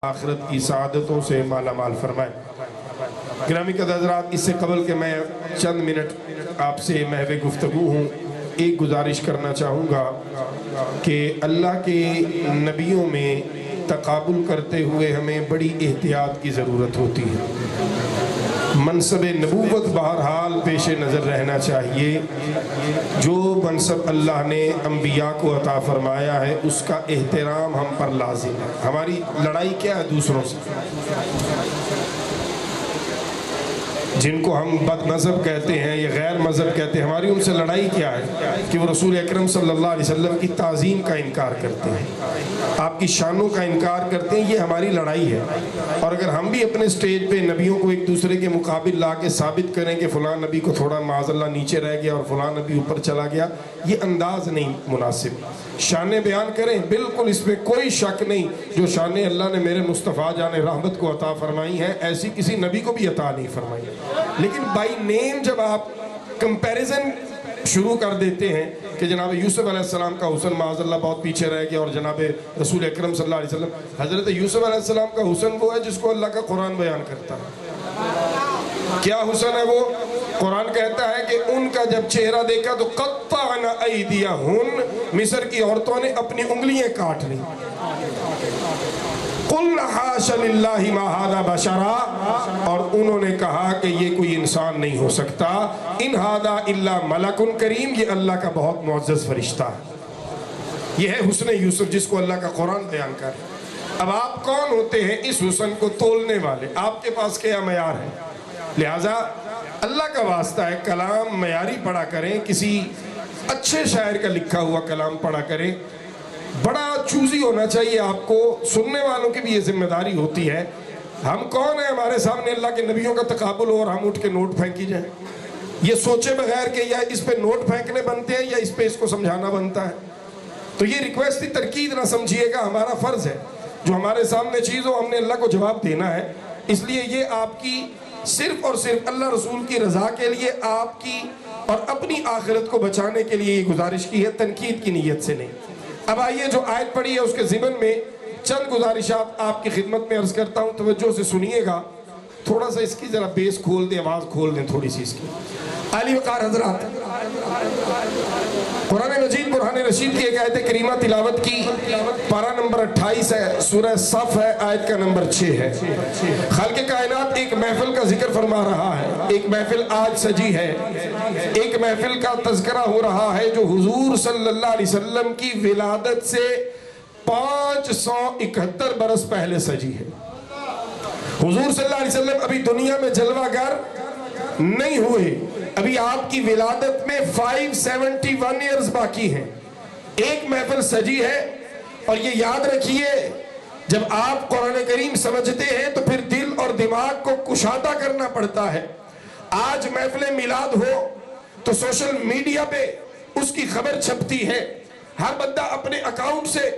آخرت کی سعادتوں سے مالا مال فرمائے۔ گرامی قدر حضرات، اس سے قبل کہ میں چند منٹ آپ سے محو گفتگو ہوں، ایک گزارش کرنا چاہوں گا کہ اللہ کے نبیوں میں تقابل کرتے ہوئے ہمیں بڑی احتیاط کی ضرورت ہوتی ہے۔ منصب نبوت بہرحال پیش نظر رہنا چاہیے۔ جو منصب اللہ نے انبیاء کو عطا فرمایا ہے اس کا احترام ہم پر لازم ہے۔ ہماری لڑائی کیا ہے دوسروں سے؟ جن کو ہم بد مذہب کہتے ہیں یا غیر مذہب کہتے ہیں، ہماری ان سے لڑائی کیا ہے کہ وہ رسول اکرم صلی اللہ علیہ وسلم کی تعظیم کا انکار کرتے ہیں، آپ کی شانوں کا انکار کرتے ہیں۔ یہ ہماری لڑائی ہے۔ اور اگر ہم بھی اپنے سٹیج پہ نبیوں کو ایک دوسرے کے مقابل لا کے ثابت کریں کہ فلاں نبی کو تھوڑا معاذ اللہ نیچے رہ گیا اور فلاں نبی اوپر چلا گیا، یہ انداز نہیں مناسب۔ شانیں بیان کریں، بالکل اس میں کوئی شک نہیں، جو شانیں اللہ نے میرے مصطفیٰ جان رحمت کو عطا فرمائی ہیں ایسی کسی نبی کو بھی عطا نہیں فرمائی۔ لیکن بائی نیم جب آپ کمپیریزن شروع کر دیتے ہیں کہ جناب یوسف علیہ السلام کا حسن معاذ اللہ بہت پیچھے رہ گیا اور جناب رسول اکرم صلی اللہ علیہ وسلم، حضرت یوسف علیہ السلام کا حسن وہ ہے جس کو اللہ کا قرآن بیان کرتا ہے۔ کیا حسن ہے وہ؟ قرآن کہتا ہے کہ ان کا جب چہرہ دیکھا تو قطعنا ایدیہن، مصر کی عورتوں نے اپنی انگلیاں کاٹ لی۔ قُلْنَا حَاشَ لِلَّهِ مَا هَذَا بَشَرًا، اور انہوں نے کہا کہ یہ کوئی انسان نہیں ہو سکتا، اِنْ هَذَا إِلَّا مَلَكٌ کریم، یہ اللہ کا بہت معزز فرشتہ ہے۔ یہ ہے حسن یوسف جس کو اللہ کا قرآن بیان کر رہا ہے۔ اب آپ کون ہوتے ہیں اس حسن کو تولنے والے؟ آپ کے پاس کیا معیار ہے؟ لہٰذا اللہ کا واسطہ ہے کلام معیاری پڑھا کریں، کسی اچھے شاعر کا لکھا ہوا کلام پڑھا کریں۔ بڑا چوزی ہونا چاہیے آپ کو، سننے والوں کی بھی یہ ذمہ داری ہوتی ہے۔ ہم کون ہیں ہمارے سامنے اللہ کے نبیوں کا تقابل ہو اور ہم اٹھ کے نوٹ پھینکی جائیں؟ یہ سوچے بغیر کہ یا اس پہ نوٹ پھینکنے بنتے ہیں یا اس پہ اس کو سمجھانا بنتا ہے۔ تو یہ ریکویسٹ ترکید نہ سمجھیے گا، ہمارا فرض ہے جو ہمارے سامنے چیز ہو ہم نے اللہ کو جواب دینا ہے۔ اس لیے یہ آپ کی صرف اور صرف اللہ رسول کی رضا کے لیے، آپ کی اور اپنی آخرت کو بچانے کے لیے یہ گزارش کی ہے، تنقید کی نیت سے نہیں۔ اب آئیے جو آیت پڑھی ہے اس کے ضمن میں چند گزارشات آپ کی خدمت میں عرض کرتا ہوں، توجہ سے سنیے گا۔ تھوڑا سا اس کی ذرا بیس کھول دیں، آواز کھول دیں تھوڑی سی اس کی۔ عالی وقار حضرات، قرآن مجید برہان رشید کی ایک آیت کریمہ تلاوت کی، پارہ نمبر 28 ہے، سورہ صف ہے، آیت کا نمبر 6 ہے۔ خالق کائنات ایک محفل کا ذکر فرما رہا ہے، ایک محفل آج سجی ہے، ایک محفل کا تذکرہ ہو رہا ہے جو حضور صلی اللہ علیہ وسلم کی ولادت سے 571 برس پہلے سجی ہے۔ حضور صلی اللہ علیہ وسلم ابھی دنیا میں جلوہ گر نہیں ہوئے، ابھی آپ کی ولادت میں 571 ایئرز باقی ہیں۔ ایک محفل سجی ہے، اور یہ یاد رکھیے جب آپ قرآن کریم سمجھتے ہیں تو پھر دل اور دماغ کو کشادہ کرنا پڑتا ہے۔ آج محفل میلاد ہو تو سوشل میڈیا پہ اس کی خبر چھپتی ہے، ہر بندہ اپنے اکاؤنٹ سے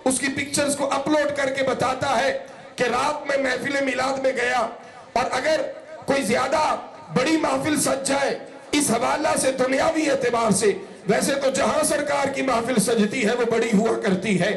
اس کی پکچرز کو اپلوڈ کر کے بتاتا ہے کہ رات میں محفل میلاد میں گیا۔ اور اگر کوئی زیادہ بڑی محفل سج جائے اس حوالہ سے دنیاوی اعتبار سے، ویسے تو جہاں سرکار کی محفل سجتی ہے وہ بڑی ہوا کرتی ہے،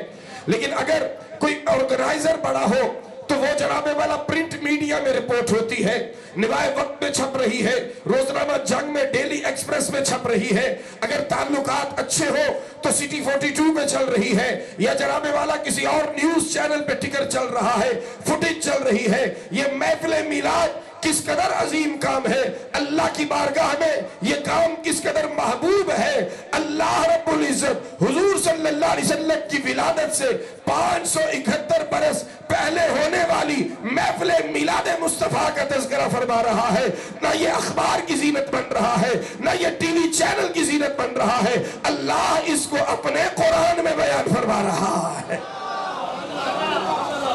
لیکن اگر کوئی آرگنائزر بڑا ہو تو وہ جناب والا پرنٹ میڈیا میں رپورٹ ہوتی ہے، نوائے وقت میں چھپ رہی ہے، روزنامہ جنگ میں، ڈیلی ایکسپریس میں چھپ رہی ہے، اگر تعلقات اچھے ہو تو سٹی 42 میں چل رہی ہے، یا جناب والا کسی اور نیوز چینل پہ ٹکر چل رہا ہے، فوٹیج چل رہی ہے۔ یہ محفل میلاد کس قدر عظیم کام ہے، اللہ کی بارگاہ میں یہ کام کس قدر محبوب ہے۔ اللہ رب العزت حضور صلی اللہ علیہ وسلم کی ولادت سے 571 برس پہلے ہونے والی محفل میلاد مصطفیٰ کا تذکرہ فرما رہا ہے۔ نہ یہ اخبار کی زینت بن رہا ہے، نہ یہ ٹی وی چینل کی زینت بن رہا ہے، اللہ اس کو اپنے قرآن میں بیان فرما رہا ہے۔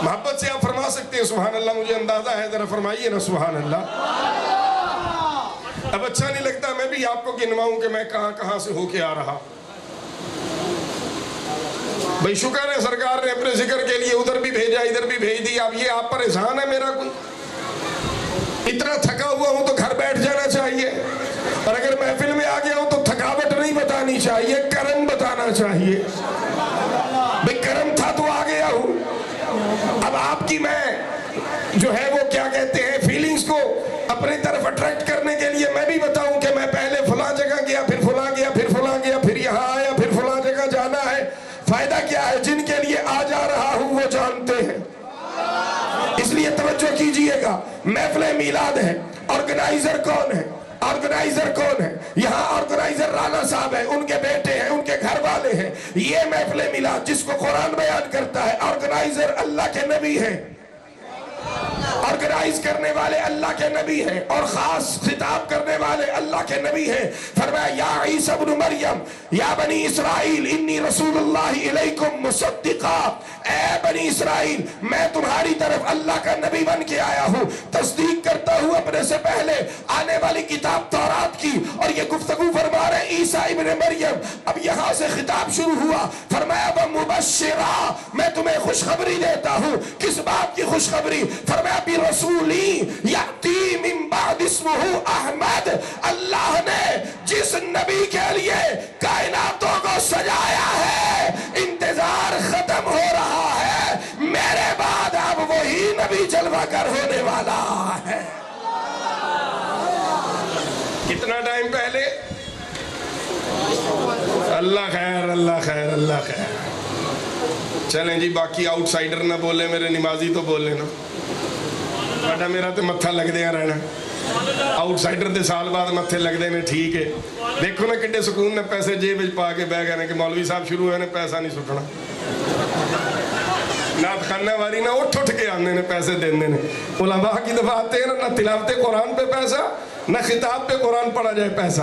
محبت سے آپ فرما سکتے ہیں سبحان اللہ؟ مجھے اندازہ ہے، ذرا فرمائیے نا سبحان اللہ۔ اب اچھا نہیں لگتا میں بھی آپ کو گنواؤں کہ میں کہاں کہاں سے ہو کے آ رہا۔ بھئی شکر ہے سرکار نے اپنے ذکر کے لیے ادھر بھی بھیجا ادھر بھی بھیج دیا، اب یہ آپ پر احسان ہے میرا کوئی؟ اتنا تھکا ہوا ہوں تو گھر بیٹھ جانا چاہیے، اور اگر محفل میں آ گیا ہوں تو تھکاوٹ نہیں بتانی چاہیے، کرم بتانا چاہیے۔ بھئی کرم تھا تو آ گیا ہوں۔ اب آپ کی کی میں جو ہے وہ کیا کہتے ہیں فیلنگز کو اپنی طرف اٹریکٹ کرنے کے لیے میں بھی بتاؤں کہ میں پہلے فلاں جگہ گیا، پھر فلاں گیا، پھر فلاں گیا، پھر یہاں آیا، پھر فلاں جگہ جانا ہے، فائدہ کیا ہے؟ جن کے لیے آ جا رہا ہوں وہ جانتے ہیں۔ اس لیے توجہ کیجئے گا، محفل میلاد ہے، آرگنائزر کون ہے؟ آرگنائزر کون ہے؟ یہاں آرگنائزر رانا صاحب ہے، ان کے بیٹے ہیں، ان کے گھر والے ہیں۔ یہ محفل میلاد جس کو قرآن بیان کرتا ہے، آرگنائزر اللہ کے نبی ہیں، آرگنائز کرنے والے اللہ کے نبی ہیں، اور خاص خطاب کرنے والے اللہ کے نبی ہیں۔ فرمایا یا عیسیٰ ابن مریم یا بنی اسرائیل انی رسول اللہ الیکم مصدقا، اے بنی اسرائیل میں تمہاری طرف اللہ کا نبی بن کے آیا ہوں، تصدیق کرتا ہوں اپنے سے پہلے آنے والی کتاب تورات کی۔ اور یہ گفتگو فرما رہے عیسیٰ ابن مریم۔ اب یہاں سے خطاب شروع ہوا، فرمایا ومبشرا، میں تمہیں خوشخبری دیتا ہوں۔ کس بات کی خوشخبری؟ فرمایا برسولی یأتی من بعد اسمہ احمد، اللہ نے جس نبی کے لیے کائناتوں کو سجایا ہے، انتظار ختم ہو رہا ہے، میرے بعد اب وہی نبی جلوہ گر ہونے والا ہے۔ کتنا ٹائم پہلے؟ اللہ خیر، اللہ خیر، اللہ خیر۔ چلیں جی، باقی آؤٹ سائڈر نہ بولے، میرے نمازی تو بولے نا، بڑا میرا تو متھا لگ دیا رہنا، آؤٹ سائڈر دے سال بعد متھے لگ دے نے، ٹھیک ہے۔ دیکھو نا کڈے سکون نے پیسے جیب وچ پا کے بہ گئے نے کہ مولوی صاحب شروع ہوئے نے پیسہ نہیں سٹنا، نعت خانہ واری نہ اٹھ کے آنے نے پیسے دینے نے۔ علماء کی دفعہ آتے ہیں نہ تلاوت قرآن پہ پیسہ، نہ خطاب پہ قرآن پڑھا جائے پیسہ،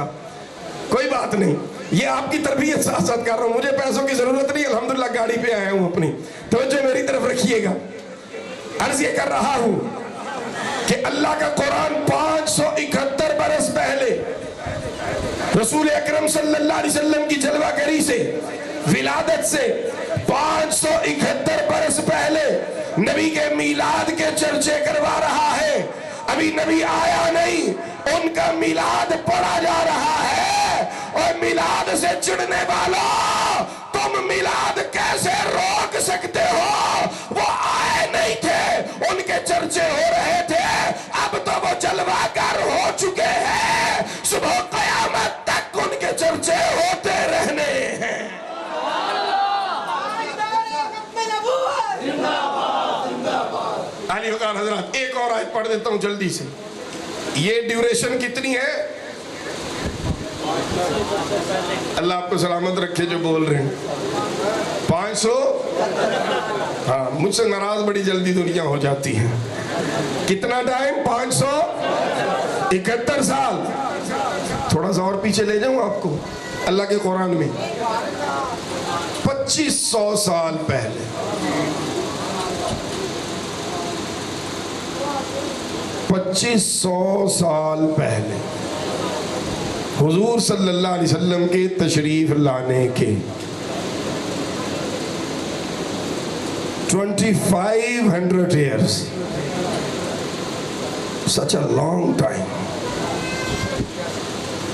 کوئی بات نہیں، یہ آپ کی تربیت ساتھ ساتھ کر رہا ہوں، مجھے پیسوں کی ضرورت نہیں، الحمدللہ گاڑی پہ آیا ہوں اپنی۔ توجہ میری طرف رکھیے گا، عرض یہ کر رہا ہوں کہ اللہ کا قرآن 571 برس پہلے رسول اکرم صلی اللہ علیہ وسلم کی جلوہ گری سے، ولادت سے 571 برس پہلے نبی کے میلاد کے چرچے کروا رہا ہے۔ ابھی نبی آیا نہیں، ان کا میلاد پڑھا جا رہا ہے۔ اور میلاد سے چڑھنے والا، تم میلاد کیسے روک سکتے ہو؟ وہ آئے نہیں تھے، ان کے چرچے ہو رہے تھے، اب تو وہ جلوہ گر ہو چکے ہیں، صبح قیامت تک ان کے چرچے ہوتے رہنے ہیں۔ علی وقار حضرات، ایک اور آیت پڑھ دیتا ہوں جلدی سے۔ یہ ڈیوریشن کتنی ہے؟ اللہ آپ کو سلامت رکھے جو بول رہے ہیں۔ 500، ہاں مجھ سے ناراض بڑی جلدی دنیا ہو جاتی ہے۔ کتنا ٹائم؟ 571 سال۔ تھوڑا سا اور پیچھے لے جاؤں آپ کو، اللہ کے قرآن میں 2500 سال پہلے، 2500 سال پہلے حضور صلی اللہ علیہ وسلم کے تشریف لانے کے 2500 years, such a long time۔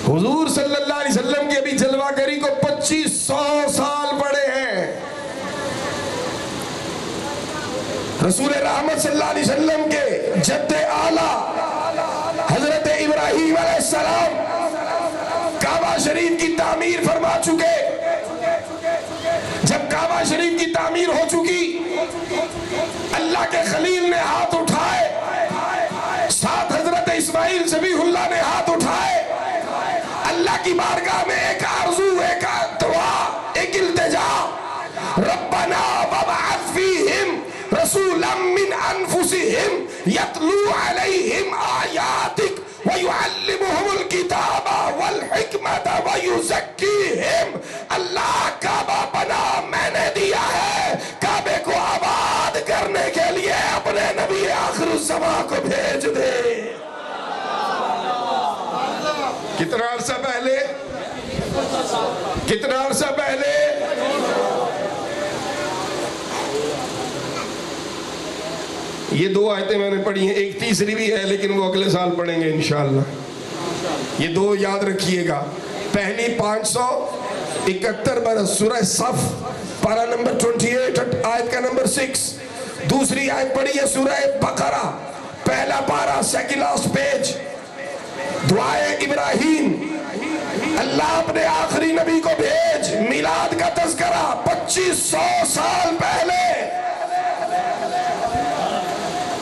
حضور صلی اللہ علیہ وسلم کے ابھی جلوہ گری کو 2500 سال پڑے ہیں۔ رسول رحمت صلی اللہ علیہ وسلم کے جد اعلیٰ حضرت ابراہیم علیہ السلام کعبہ شریف کی تعمیر فرما چکے۔ جب کعبہ شریف کی تعمیر ہو چکی، اللہ کے خلیل نے ہاتھ اٹھائے، ساتھ حضرت اسماعیل ذبیح اللہ نے ہاتھ اٹھائے، اللہ کی بارگاہ میں ایک آرزو، ایک دعا، ایک التجا، ربنا وابعث فیہم رسولا من انفسہم یتلو علیہم آیاتک وَيُعَلِّمُهُمُ الْكِتَابَ وَالْحِكْمَةَ وَيُزَكِّيهِمْ۔ اللہ کعبہ بنا میں نے دیا ہے، کعبے کو آباد کرنے کے لیے اپنے نبی آخر الزمان کو بھیج دے۔ کتنا عرصہ پہلے؟ کتنا عرصہ پہلے؟ یہ 2 آیتیں میں نے پڑھی ہیں، ایک تیسری بھی ہے لیکن وہ اگلے سال پڑھیں گے انشاءاللہ۔ یہ 2 یاد رکھیے گا۔ پہلی 571 برس، سورہ صف، پارہ نمبر 28، آیت کا نمبر 6۔ دوسری آیت پڑھی ہے سورہ بقرہ، پہلا پارہ سیکنڈ لاسٹ پیج، دعائے ابراہیم، اللہ اپنے آخری نبی کو بھیج، میلاد کا تذکرہ 2500 سال پہلے۔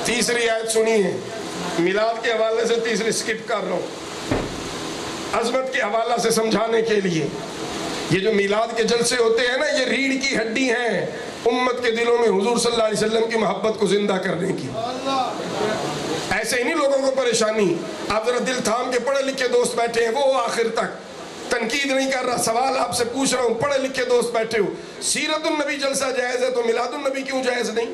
تیسری آیت سنیے، میلاد کے حوالے سے تیسری سکپ کر رہا ہوں، عظمت کے حوالہ سے سمجھانے کے لیے۔ یہ جو میلاد کے جلسے ہوتے ہیں نا، یہ ریڑھ کی ہڈی ہیں امت کے دلوں میں حضور صلی اللہ علیہ وسلم کی محبت کو زندہ کرنے کی۔ ایسے ہی نہیں لوگوں کو پریشانی، آپ ذرا دل تھام کے، پڑھے لکھے دوست بیٹھے ہیں، وہ آخر تک تنقید نہیں کر رہا، سوال آپ سے پوچھ رہا ہوں، پڑھے لکھے دوست بیٹھے ہو، سیرت النبی جلسہ جائز ہے تو میلاد النبی کیوں جائز نہیں؟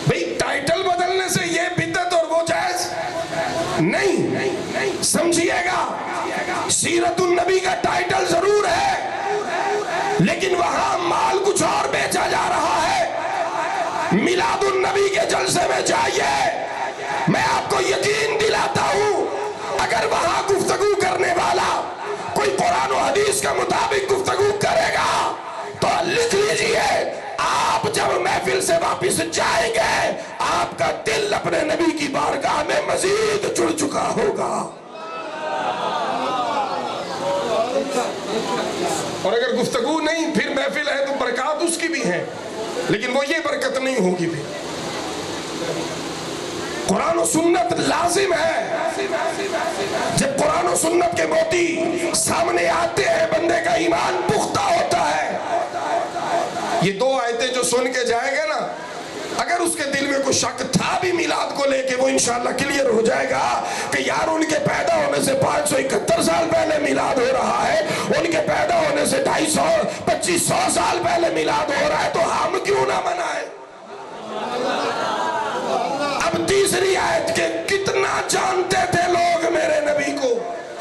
بھئی ٹائٹل بدلنے سے یہ بدعت اور وہ جائز نہیں، سمجھیے گا، سیرت النبی کا ٹائٹل ضرور ہے لیکن وہاں مال کچھ اور بیچا جا رہا ہے۔ میلاد النبی کے جلسے میں جائیے، میں آپ کو یقین دلاتا ہوں اگر وہاں گفتگو کرنے والا کوئی قرآن و حدیث کے مطابق گفتگو کرے گا تو لکھ لیجئے، آپ جب محفل سے واپس جائیں گے آپ کا دل اپنے نبی کی بارگاہ میں مزید جڑ چکا ہوگا۔ اور اگر گفتگو نہیں، پھر محفل ہے تو برکات اس کی بھی ہے لیکن وہ یہ برکت نہیں ہوگی۔ پھر قرآن و سنت لازم ہے، جب قرآن و سنت کے موتی سامنے آتے ہیں بندے کا ایمان پختہ ہوتا ہے۔ یہ دو آیتیں جو سن کے جائے گا نا، اگر اس کے دل میں کوئی شک تھا بھی میلاد کو لے کے، وہ انشاءاللہ کلیئر ہو جائے گا کہ یار ان کے پیدا ہونے سے 571 سال پہلے میلاد ہو رہا ہے، ان کے پیدا ہونے سے 2500 سال پہلے میلاد ہو رہا ہے، تو ہم کیوں نہ منائیں؟ اب تیسری آیت کے کتنا جانتے تھے لوگ میرے نبی کو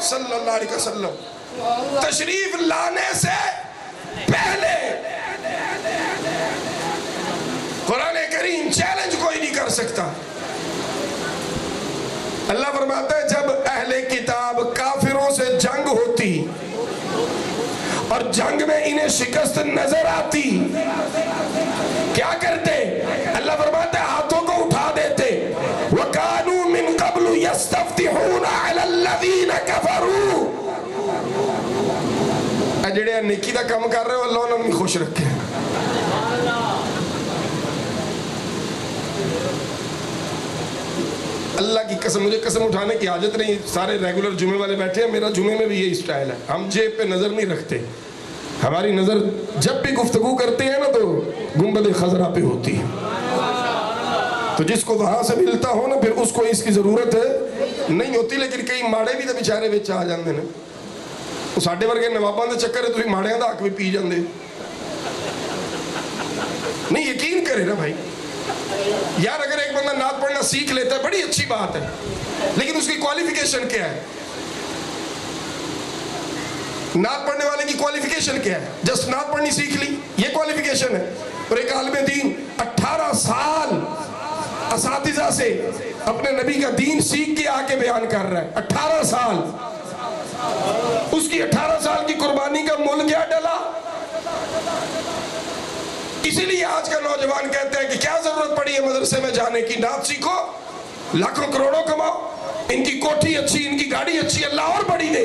صلی اللہ علیہ وسلم، تشریف لانے سے پہلے قرآن کریم چیلنج کوئی نہیں کر سکتا۔ اللہ فرماتا ہے جب اہل کتاب کافروں سے جنگ ہوتی اور جنگ میں انہیں شکست نظر آتی، کیا کرتے؟ اللہ فرماتا ہے ہاتھوں کو اٹھا دیتے، وَكَانُوا مِن قَبْلُ يَسْتَفْتِحُونَ عَلَى الَّذِينَ كَفَرُوا۔ اے جڑے نیکی دا کام کر رہے ہو، اللہ انہوں نے خوش رکھے۔ اللہ کی قسم، مجھے قسم اٹھانے کی حاجت نہیں، سارے ریگولر جمعے والے بیٹھے ہیں، میرا جمعے میں بھی یہی اسٹائل ہے، ہم جیب پہ نظر نہیں رکھتے، ہماری نظر جب بھی گفتگو کرتے ہیں نا تو گنبد خضرا پہ ہوتی ہے، تو جس کو وہاں سے ملتا ہو نا پھر اس کو اس کی ضرورت نہیں ہوتی، لیکن کئی ماڑے بھی تو بیچارے وچ آ جاندے نے، وہ ساڈے ورگے نواباں دے چکر ہے، تسی ماڑیاں دا حق بھی پی جاندے، نہیں یقین کرے نا بھائی، یار اگر ایک بندہ نعت پڑھنا سیکھ لیتا ہے بڑی اچھی بات ہے، لیکن اس کی کوالیفیکیشن کیا ہے؟ نعت پڑھنے والے کی کوالیفیکیشن کیا ہے؟ جسٹ نعت پڑھنی سیکھ لی، یہ کوالیفیکیشن ہے۔ اور ایک عالم دین 18 سال اساتذہ سے اپنے نبی کا دین سیکھ کے آ کے بیان کر رہا ہے، 18 سال، اس کی 18 سال کی قربانی کا مول کیا ڈلا؟ اسی لیے آج کا نوجوان کہتے ہیں کہ کیا ضرورت پڑی ہے مدرسے میں جانے کی، نعت سیکھو، لاکھوں کروڑوں کماؤ، ان کی کوٹھی اچھی، ان کی گاڑی اچھی، اللہ اور بڑی دے،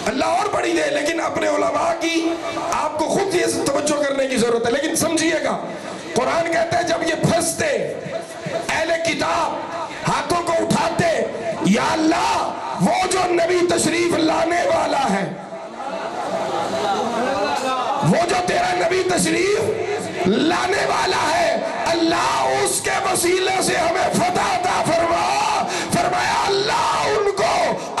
اللہ اور بڑی دے، لیکن اپنے علماء کی آپ کو خود یہ توجہ کرنے کی ضرورت ہے۔ لیکن سمجھیے گا، قرآن کہتا ہے جب یہ پھنستے اہل کتاب ہاتھوں کو اٹھاتے، یا اللہ وہ جو نبی تشریف لانے والا ہے، وہ جو تیرا نبی تشریف لانے والا ہے، اللہ اس کے وسیلے سے ہمیں فتح عطا فرما۔ فرمایا اللہ ان کو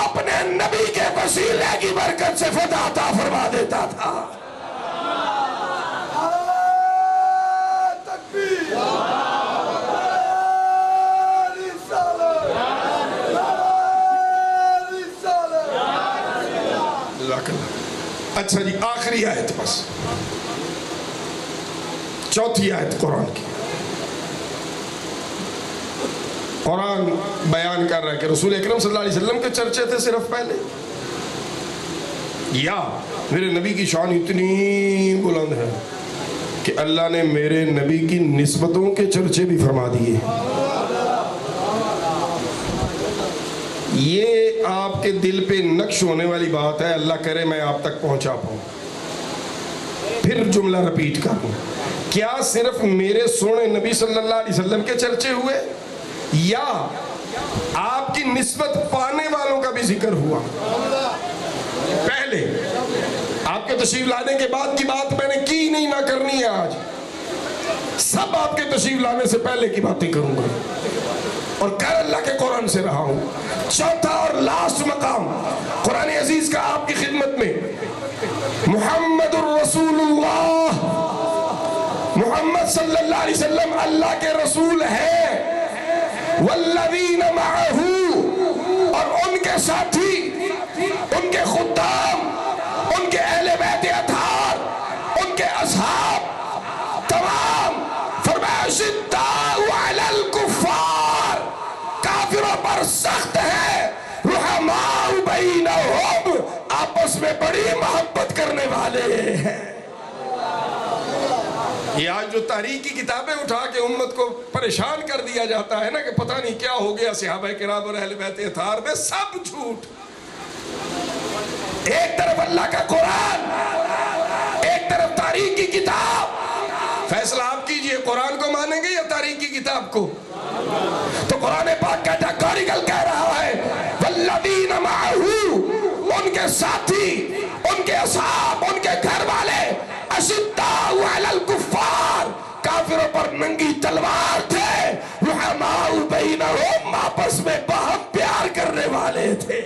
اپنے نبی کے وسیلے کی برکت سے فتح عطا فرما دیتا تھا۔ اچھا جی، آخری آیت بس، چوتھی آیت قرآن کی۔ قرآن بیان کر رہا ہے کہ رسول اکرم صلی اللہ علیہ وسلم کے چرچے تھے صرف پہلے، یا میرے نبی کی شان اتنی بلند ہے کہ اللہ نے میرے نبی کی نسبتوں کے چرچے بھی فرما دیے. یہ آپ کے دل پہ نقش ہونے والی بات ہے, اللہ کرے میں آپ تک پہنچا پاؤں. پھر جملہ رپیٹ کروں, کیا صرف میرے سونے نبی صلی اللہ علیہ وسلم کے چرچے ہوئے یا آپ کی نسبت پانے والوں کا بھی ذکر ہوا؟ پہلے آپ کے تشریف لانے کے بعد کی بات میں نے کی نہیں, نہ کرنی ہے آج. سب آپ کے تشریف لانے سے پہلے کی باتیں کروں گا اور کر اللہ کے قرآن سے رہا ہوں. چوتھا اور لاسٹ مقام قرآن عزیز کا آپ کی خدمت میں, محمد الرسول اللہ, محمد صلی اللہ علیہ وسلم اللہ کے رسول ہے. والذین معہ, اور ان کے ساتھی, ان کے خدام, ان کے اہل بیت اطہار, ان کے اصحاب تمام, فرمایا اشداء علی الکفار, کافروں پر سخت ہے, رحماء بینہم, آپس میں بڑی محبت کرنے والے ہیں. یہ آج جو تاریخی کتابیں اٹھا کے امت کو پریشان کر دیا جاتا ہے نا کہ پتہ نہیں کیا ہو گیا صحابہ کرام اور اہل بیت اطہار میں, سب جھوٹ. ایک طرف اللہ کا قرآن, ایک طرف تاریخ کی کتاب. فیصلہ آپ کیجئے, قرآن کو مانیں گے یا تاریخ کی کتاب کو؟ تو قرآن پاک کیٹاگوریکل کہہ رہا ہے والذین معہ, ان کے ساتھی, ان کے اصحاب, ان کے گھر والے, اشداء علی الکفار, کافروں پر ننگی تلوار تھے, رحماء بینہم, آپس میں بہت پیار کرنے والے تھے.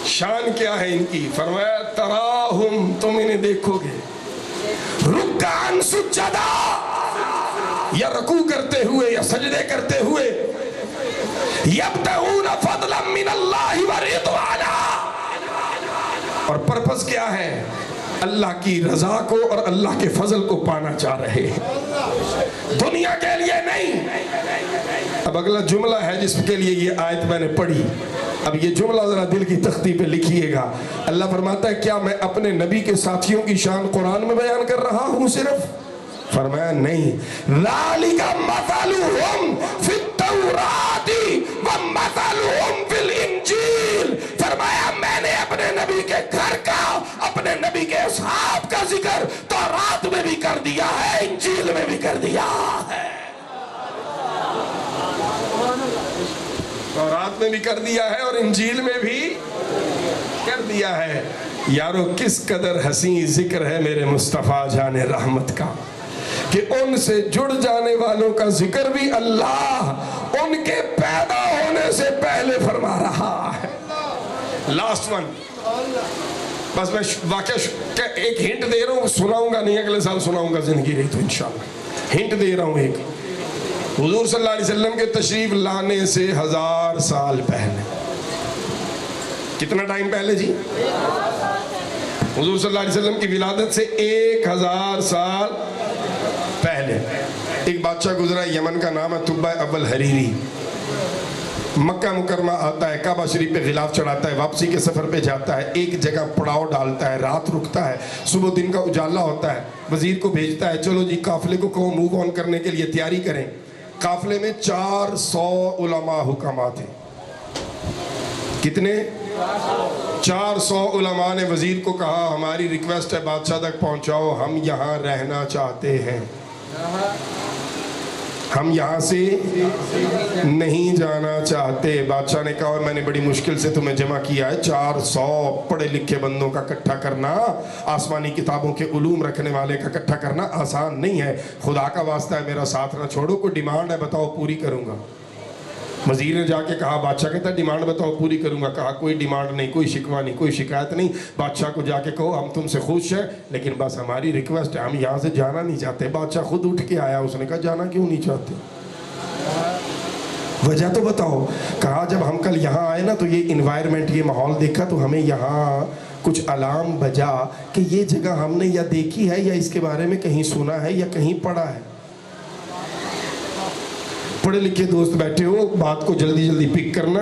شان کیا ہے ان کی؟ فرمایا تراہم, تم انہیں دیکھو گے, رکعن سجدا, یا رکوع کرتے ہوئے یا سجدے کرتے ہوئے, یبتغون فضلا من اللہ ورضوانا, اور پرپس کیا ہے؟ اللہ کی رضا کو اور اللہ کے فضل کو پانا چاہ رہے ہیں, دنیا کے لیے نہیں. اب اگلا جملہ ہے جس کے لیے یہ آیت میں نے پڑھی, اب یہ جملہ ذرا دل کی تختی پہ لکھیے گا. اللہ فرماتا ہے کیا میں اپنے نبی کے ساتھیوں کی شان قرآن میں بیان کر رہا ہوں صرف؟ فرمایا نہیں, ذالک مثلہم فی التوراۃ ومثلہم فی الانجیل. فرمایا میں نے اپنے نبی کے گھر کا, اپنے نبی کے اصحاب کا ذکر تورات میں بھی کر دیا ہے, انجیل میں بھی کر دیا ہے. تورات میں بھی کر دیا ہے اور انجیل میں بھی کر دیا ہے. یارو کس قدر حسین ذکر ہے میرے مصطفیٰ جان رحمت کا, کہ ان سے جڑ جانے والوں کا ذکر بھی اللہ ان کے پیدا ہونے سے پہلے فرما رہا ہے. لاسٹ ون, بس میں واقعہ ایک ہنٹ دے رہا ہوں, سناؤں گا نہیں, اگلے سال سناؤں گا زندگی رہی تو انشاءاللہ. ہنٹ دے رہا ہوں ایک, حضور صلی اللہ علیہ وسلم کے تشریف لانے سے 1000 سال پہلے. کتنا ٹائم پہلے جی؟ حضور صلی اللہ علیہ وسلم کی ولادت سے 1000 سال پہلے ایک بادشاہ گزرا, یمن کا نام ہے طبع اول حریری. مکہ مکرمہ آتا ہے, کعبہ شریف پہ غلاف چڑھاتا ہے, واپسی کے سفر پہ جاتا ہے, ایک جگہ پڑاؤ ڈالتا ہے, رات رکتا ہے, صبح دن کا اجالا ہوتا ہے, وزیر کو بھیجتا ہے چلو جی قافلے کو کہو موو آن کرنے کے لیے تیاری کریں. قافلے میں 400 علماء حکماء تھے. کتنے؟ 400 علماء نے وزیر کو کہا ہماری ریکویسٹ ہے بادشاہ تک پہنچاؤ, ہم یہاں رہنا چاہتے ہیں, ہم یہاں سے نہیں جانا چاہتے. بادشاہ نے کہا اور میں نے بڑی مشکل سے تمہیں جمع کیا ہے, 400 پڑھے لکھے بندوں کا اکٹھا کرنا, آسمانی کتابوں کے علوم رکھنے والے کا اکٹھا کرنا آسان نہیں ہے, خدا کا واسطہ ہے میرا ساتھ نہ چھوڑو, کوئی ڈیمانڈ ہے بتاؤ پوری کروں گا. وزیر نے جا کے کہا, بادشاہ کہتا ہے ڈیمانڈ بتاؤ پوری کروں گا. کہا کوئی ڈیمانڈ نہیں, کوئی شکوہ نہیں, کوئی شکایت نہیں. بادشاہ کو جا کے کہو ہم تم سے خوش ہیں لیکن بس ہماری ریکویسٹ ہے, ہم یہاں سے جانا نہیں چاہتے. بادشاہ خود اٹھ کے آیا, اس نے کہا جانا کیوں نہیں چاہتے, وجہ تو بتاؤ. کہا جب ہم کل یہاں آئے نا تو یہ انوائرمنٹ, یہ ماحول دیکھا تو ہمیں یہاں کچھ الارم بجا کہ یہ جگہ ہم نے یا دیکھی ہے یا اس کے بارے میں کہیں سنا ہے یا کہیں پڑھا ہے. پڑھے لکھے دوست بیٹھے ہو, بات کو جلدی جلدی پک کرنا.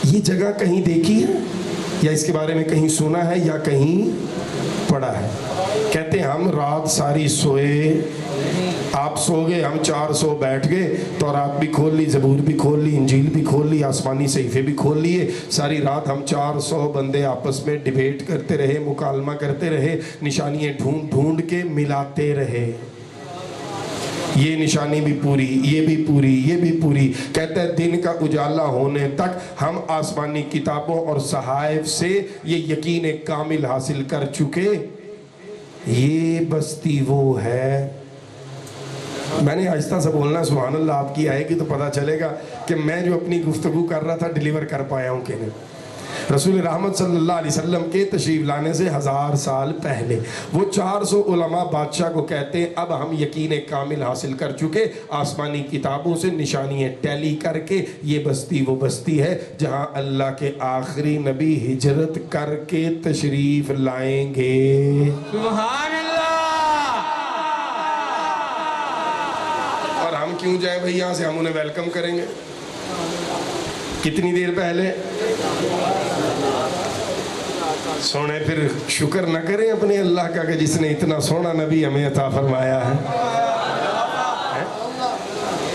یہ جگہ کہیں دیکھی ہے یا اس کے بارے میں کہیں سنا ہے یا کہیں پڑھا ہے؟ کہتے ہیں ہم رات ساری سوئے، آپ سو گئے، ہم 400 بیٹھ گئے، تورات بھی کھول لی، زبور بھی کھول لی، انجیل بھی کھول لی، آسمانی صحیفے بھی کھول لیے، ساری رات ہم 400 بندے آپس میں ڈیبیٹ کرتے رہے، مکالمہ کرتے رہے، نشانیاں ڈھونڈ ڈھونڈ کے ملاتے رہے، یہ نشانی بھی پوری، یہ بھی پوری، یہ بھی پوری۔ کہتا ہے دن کا اجالا ہونے تک ہم آسمانی کتابوں اور صحائف سے یہ یقین کامل حاصل کر چکے، یہ بستی وہ ہے۔ میں نے آہستہ سے بولنا، سبحان اللہ، آپ کی آئے گی تو پتہ چلے گا کہ میں جو اپنی گفتگو کر رہا تھا ڈیلیور کر پایا ہوں کہ نہیں۔ رسول رحمت صلی اللہ علیہ وسلم کے تشریف لانے سے 1000 سال پہلے وہ 400 علماء بادشاہ کو کہتے ہیں اب ہم یقین کامل حاصل کر چکے، آسمانی کتابوں سے نشانیاں ٹیلی کر کے یہ بستی وہ بستی ہے جہاں اللہ کے آخری نبی ہجرت کر کے تشریف لائیں گے۔ سبحان اللہ۔ اور ہم کیوں جائیں بھائی یہاں سے؟ ہم انہیں ویلکم کریں گے۔ کتنی دیر پہلے؟ سونے پھر شکر نہ کریں اپنے اللہ کا کہ جس نے اتنا سونا نبی ہمیں عطا فرمایا ہے،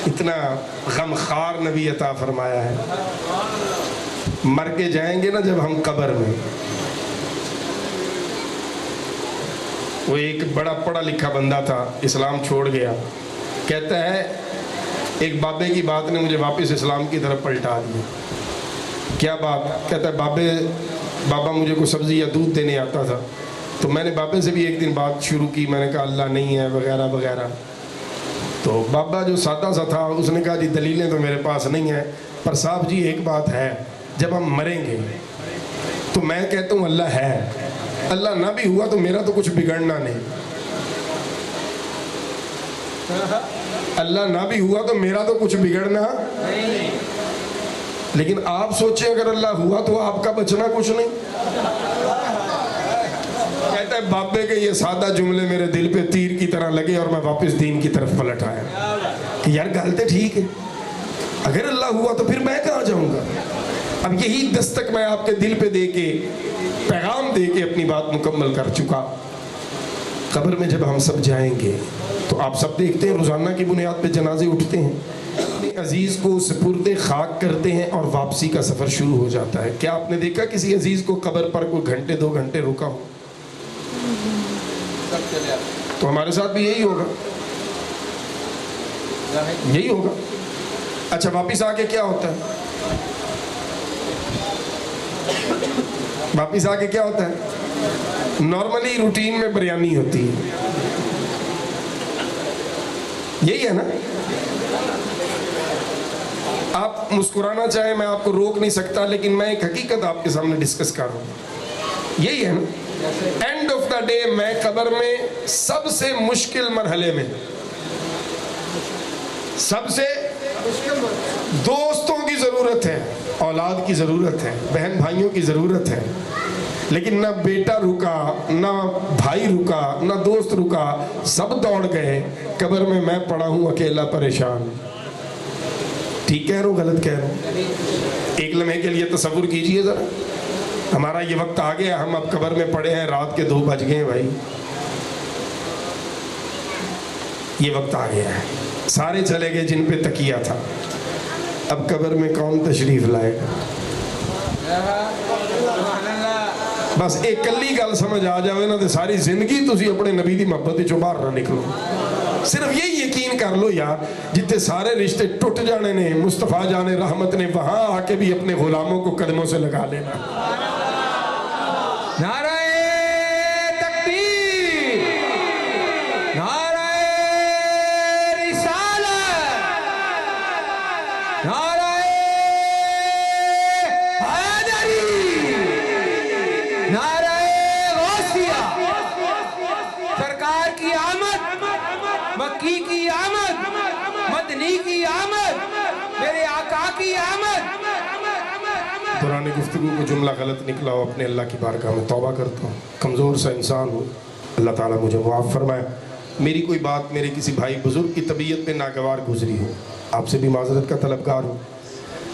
اتنا غمخوار نبی عطا فرمایا ہے۔ مر کے جائیں گے نا جب ہم قبر میں، وہ ایک بڑا پڑھا لکھا بندہ تھا، اسلام چھوڑ گیا، کہتا ہے ایک بابے کی بات نے مجھے واپس اسلام کی طرف پلٹا دیا۔ کیا بات؟ کہتا ہے بابا مجھے کوئی سبزی یا دودھ دینے آتا تھا، تو میں نے بابے سے بھی ایک دن بات شروع کی، میں نے کہا اللہ نہیں ہے وغیرہ وغیرہ، تو بابا جو سادہ سا تھا اس نے کہا جی دلیلیں تو میرے پاس نہیں ہیں، پر صاحب جی ایک بات ہے، جب ہم مریں گے تو میں کہتا ہوں اللہ ہے، اللہ نہ بھی ہوا تو میرا تو کچھ بگڑنا نہیں، اللہ نہ بھی ہوا تو میرا تو کچھ بگڑنا نہیں، لیکن آپ سوچیں اگر اللہ ہوا تو آپ کا بچنا کچھ نہیں۔ کہتا ہے بابے کے یہ سادہ جملے میرے دل پہ تیر کی طرح لگے اور میں واپس دین کی طرف پلٹ آیا کہ یار گل تو ٹھیک ہے، اگر اللہ ہوا تو پھر میں کہاں جاؤں گا؟ اب یہی دستک میں آپ کے دل پہ دے کے، پیغام دے کے اپنی بات مکمل کر چکا۔ قبر میں جب ہم سب جائیں گے تو آپ سب دیکھتے ہیں روزانہ کی بنیاد پہ جنازے اٹھتے ہیں، اپنے عزیز کو سپرد خاک کرتے ہیں اور واپسی کا سفر شروع ہو جاتا ہے۔ کیا آپ نے دیکھا کسی عزیز کو قبر پر کوئی گھنٹے 2 گھنٹے رکا ہو؟ تو ہمارے ساتھ بھی یہی ہوگا، یہی ہوگا۔ اچھا واپس آ کے کیا ہوتا ہے؟ واپس آ کے کیا ہوتا ہے؟ نارملی روٹین میں بریانی ہوتی ہے، یہی ہے نا؟ آپ مسکرانا چاہیں میں آپ کو روک نہیں سکتا، لیکن میں ایک حقیقت آپ کے سامنے ڈسکس کر رہا ہوں، یہی ہے نا؟ اینڈ آف دا ڈے میں قبر میں سب سے مشکل مرحلے میں، سب سے دوستوں کی ضرورت ہے، اولاد کی ضرورت ہے، بہن بھائیوں کی ضرورت ہے، لیکن نہ بیٹا رکا، نہ بھائی رکا، نہ دوست رکا، سب دوڑ گئے۔ قبر میں میں پڑا ہوں اکیلا پریشان۔ ٹھیک کہہ رہا ہوں غلط کہہ رہا ہوں؟ ایک لمحے کے لیے تصور کیجئے ذرا، ہمارا یہ وقت آ گیا، ہم اب قبر میں پڑے ہیں، رات کے 2 بج گئے ہیں بھائی، یہ وقت آ گیا ہے، سارے چلے گئے جن پہ تکیہ تھا، اب قبر میں کون تشریف لائے گا؟ بس ایک کلی گل سمجھ آ جاوے نا تو ساری زندگی تسی اپنے نبی دی محبت چوں باہر نہ نکلو۔ صرف یہی یقین کر لو یار، جتنے سارے رشتے ٹوٹ جانے نے، مصطفیٰ جان رحمت نے وہاں آ کے بھی اپنے غلاموں کو قدموں سے لگا لینا۔ نعرہ تکبیر، نعرہ رسالت، نعرہ حیدری، نعرہ غوثیہ، سرکار کی آمد، مکی کی آمد، مدنی کی آمد، میرے آقا کی آمد۔ دوران گفتگو کو جملہ غلط نکلا ہو، اپنے اللہ کی بارگاہ میں توبہ کرتا ہوں، کمزور سا انسان ہوں، اللہ تعالیٰ مجھے معاف فرمائے۔ میری کوئی بات میرے کسی بھائی بزرگ کی طبیعت میں ناگوار گزری ہو، آپ سے بھی معذرت کا طلبگار ہوں۔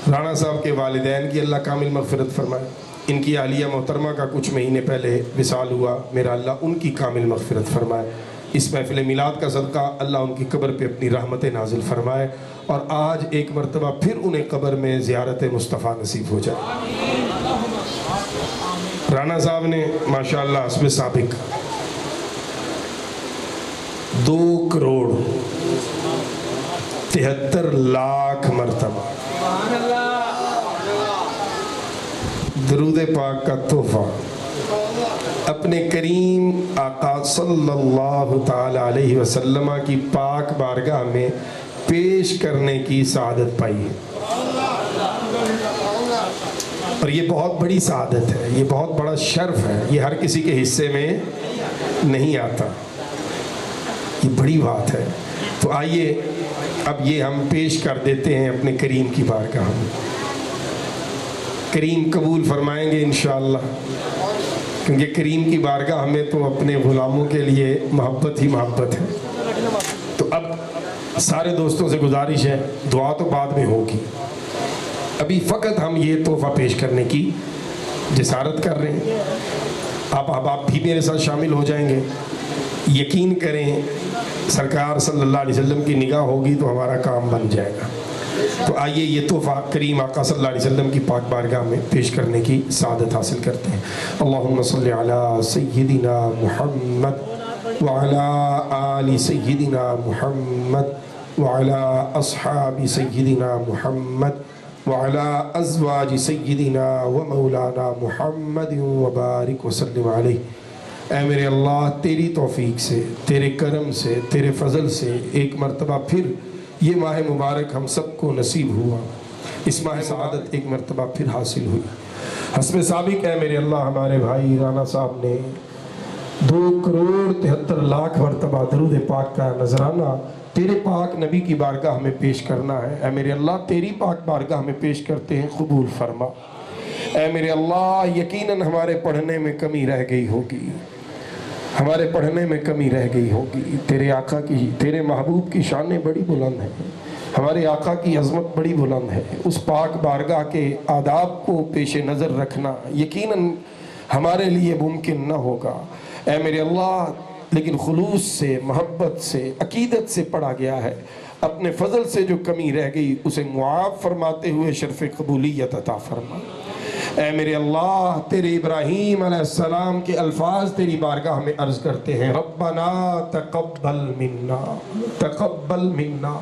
رانا صاحب کے والدین کی اللہ کامل مغفرت فرمائے. ان کی اہلیہ محترمہ کا کچھ مہینے پہلے وصال ہوا، میرا اللہ ان کی کامل مغفرت فرمائے. اس محفل میلاد کا صدقہ اللہ ان کی قبر پہ اپنی رحمت نازل فرمائے، اور آج ایک مرتبہ پھر انہیں قبر میں زیارت مصطفیٰ نصیب ہو جائے. رانا صاحب نے ماشاءاللہ حسب سابق 2 کروڑ 73 لاکھ مرتبہ درود پاک کا تحفہ اپنے کریم آقا صلی اللہ تعالی علیہ وسلم کی پاک بارگاہ میں پیش کرنے کی سعادت پائی ہے. اور یہ بہت بڑی سعادت ہے، یہ بہت بڑا شرف ہے، یہ ہر کسی کے حصے میں نہیں آتا، یہ بڑی بات ہے. تو آئیے اب یہ ہم پیش کر دیتے ہیں اپنے کریم کی بارگاہ میں. کریم قبول فرمائیں گے انشاءاللہ، کیونکہ کریم کی بارگاہ میں تو اپنے غلاموں کے لیے محبت ہی محبت ہے. تو اب سارے دوستوں سے گزارش ہے، دعا تو بعد میں ہوگی، ابھی فقط ہم یہ تحفہ پیش کرنے کی جسارت کر رہے ہیں. آپ بھی میرے ساتھ شامل ہو جائیں گے. یقین کریں سرکار صلی اللہ علیہ وسلم کی نگاہ ہوگی تو ہمارا کام بن جائے گا. تو آئیے یہ تحفہ کریم آقا صلی اللہ علیہ وسلم کی پاک بارگاہ میں پیش کرنے کی سعادت حاصل کرتے ہیں. اللہم صلی علی سیدنا محمد وعلی آل سیدنا محمد وعلی اصحاب سیدنا محمد وعلی ازواج سیدنا و مولانا محمد وبارک وسلم علیہ. اے میرے اللہ تیری توفیق سے، تیرے کرم سے، تیرے فضل سے ایک مرتبہ پھر یہ ماہ مبارک ہم سب کو نصیب ہوا، اس ماہ سعادت ایک مرتبہ پھر حاصل ہوئی. حسب سابق ہے میرے اللہ ہمارے بھائی رانا صاحب نے 2 کروڑ 73 لاکھ مرتبہ درود پاک کا نذرانہ تیرے پاک نبی کی بارگاہ میں پیش کرنا ہے. اے میرے اللہ تیری پاک بارگاہ میں پیش کرتے ہیں، قبول فرما. اے میرے اللہ یقیناً ہمارے پڑھنے میں کمی رہ گئی ہوگی، ہمارے پڑھنے میں کمی رہ گئی ہوگی. تیرے آقا کی، تیرے محبوب کی شانیں بڑی بلند ہیں، ہمارے آقا کی عظمت بڑی بلند ہے. اس پاک بارگاہ کے آداب کو پیش نظر رکھنا یقیناً ہمارے لیے ممکن نہ ہوگا. اے میرے اللہ لیکن خلوص سے، محبت سے، عقیدت سے پڑھا گیا ہے. اپنے فضل سے جو کمی رہ گئی اسے معاف فرماتے ہوئے شرف قبولیت عطا فرما. اے میرے اللہ تیرے ابراہیم علیہ السلام کے الفاظ تیری بارگاہ میں عرض کرتے ہیں، ربنا تقبل منا تقبل منا.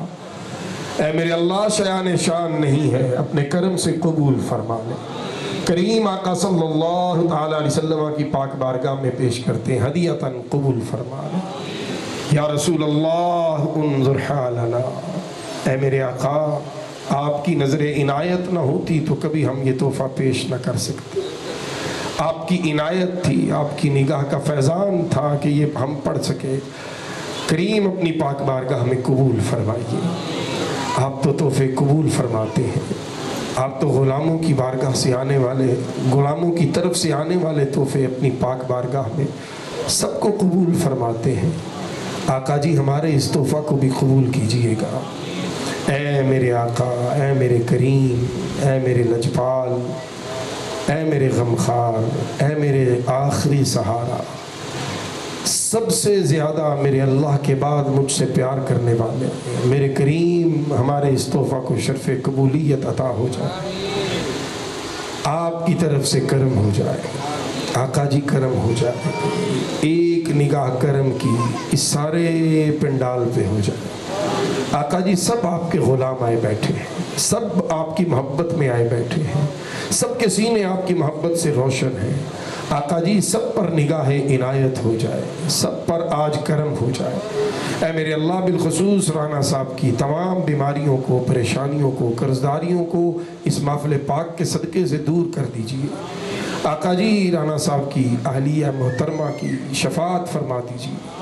اے میرے اللہ شیان شان نہیں ہے، اپنے کرم سے قبول فرما لے. کریم آقا صلی اللہ تعالی علیہ وسلم کی پاک بارگاہ میں پیش کرتے ہیں، ہدیتاً قبول فرما لے. یا رسول اللہ انظر حالنا. اے میرے آقا آپ کی نظر عنایت نہ ہوتی تو کبھی ہم یہ تحفہ پیش نہ کر سکتے. آپ کی عنایت تھی، آپ کی نگاہ کا فیضان تھا کہ یہ ہم پڑھ سکے. کریم اپنی پاک بارگاہ میں قبول فرمائیے. آپ تو تحفے قبول فرماتے ہیں، آپ تو غلاموں کی بارگاہ سے آنے والے، غلاموں کی طرف سے آنے والے تحفے اپنی پاک بارگاہ میں سب کو قبول فرماتے ہیں. آقا جی ہمارے اس تحفہ کو بھی قبول کیجئے گا. اے میرے آقا، اے میرے کریم، اے میرے لجپال، اے میرے غمخوار، اے میرے آخری سہارا، سب سے زیادہ میرے اللہ کے بعد مجھ سے پیار کرنے والے میرے کریم، ہمارے اس تحفہ کو شرف قبولیت عطا ہو جائے. آپ کی طرف سے کرم ہو جائے. آقا جی کرم ہو جائے. ایک نگاہ کرم کی اس سارے پنڈال پہ ہو جائے. آقا جی سب آپ کے غلام آئے بیٹھے ہیں، سب آپ کی محبت میں آئے بیٹھے ہیں، سب کے سینے آپ کی محبت سے روشن ہیں. آقا جی سب پر نگاہ عنایت ہو جائے، سب پر آج کرم ہو جائے. اے میرے اللہ بالخصوص رانا صاحب کی تمام بیماریوں کو، پریشانیوں کو، قرضداریوں کو اس محفل پاک کے صدقے سے دور کر دیجیے. آقا جی رانا صاحب کی اہلیہ محترمہ کی شفاعت فرما دیجیے.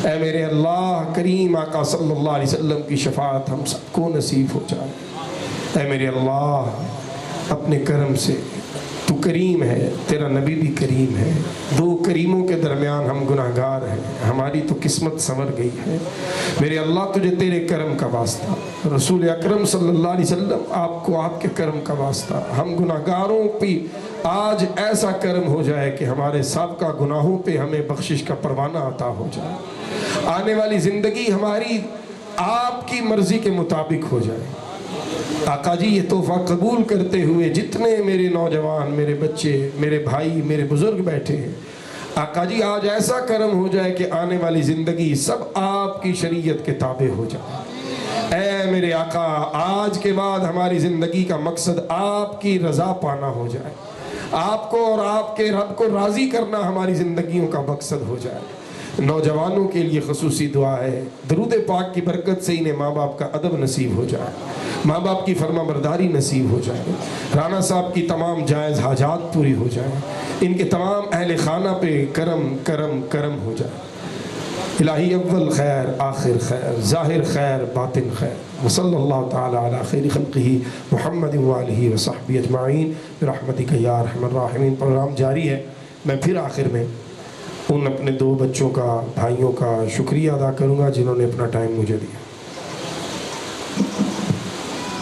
اے میرے اللہ کریم آقا صلی اللہ علیہ وسلم کی شفاعت ہم سب کو نصیب ہو جائے. اے میرے اللہ اپنے کرم سے تو کریم ہے، تیرا نبی بھی کریم ہے، دو کریموں کے درمیان ہم گناہگار ہیں، ہماری تو قسمت سنور گئی ہے میرے اللہ، تجھے تیرے کرم کا واسطہ، رسول اکرم صلی اللہ علیہ وسلم آپ کو آپ کے کرم کا واسطہ، ہم گناہگاروں پہ آج ایسا کرم ہو جائے کہ ہمارے سابقہ گناہوں پہ ہمیں بخشش کا پروانہ عطا ہو جائے، آنے والی زندگی ہماری آپ کی مرضی کے مطابق ہو جائے۔ آقا جی یہ تحفہ قبول کرتے ہوئے جتنے میرے نوجوان، میرے بچے، میرے بھائی، میرے بزرگ بیٹھے ہیں، آقا جی آج ایسا کرم ہو جائے کہ آنے والی زندگی سب آپ کی شریعت کے تابع ہو جائے۔ اے میرے آقا، آج کے بعد ہماری زندگی کا مقصد آپ کی رضا پانا ہو جائے، آپ کو اور آپ کے رب کو راضی کرنا ہماری زندگیوں کا مقصد ہو جائے۔ نوجوانوں کے لیے خصوصی دعا ہے، درود پاک کی برکت سے انہیں ماں باپ کا ادب نصیب ہو جائے، ماں باپ کی فرما برداری نصیب ہو جائے، رانا صاحب کی تمام جائز حاجات پوری ہو جائیں، ان کے تمام اہل خانہ پہ کرم کرم کرم ہو جائے۔ الہی اول خیر آخر خیر ظاہر خیر باطن خیر، وصلی اللہ تعالی علی خیر خلقہ محمد وآلہ وصحبہ اجمعین برحمتک یا ارحم الراحمین۔ پروگرام جاری ہے، میں پھر آخر میں ان اپنے دو بچوں کا، بھائیوں کا شکریہ ادا کروں گا جنہوں نے اپنا ٹائم مجھے دیا۔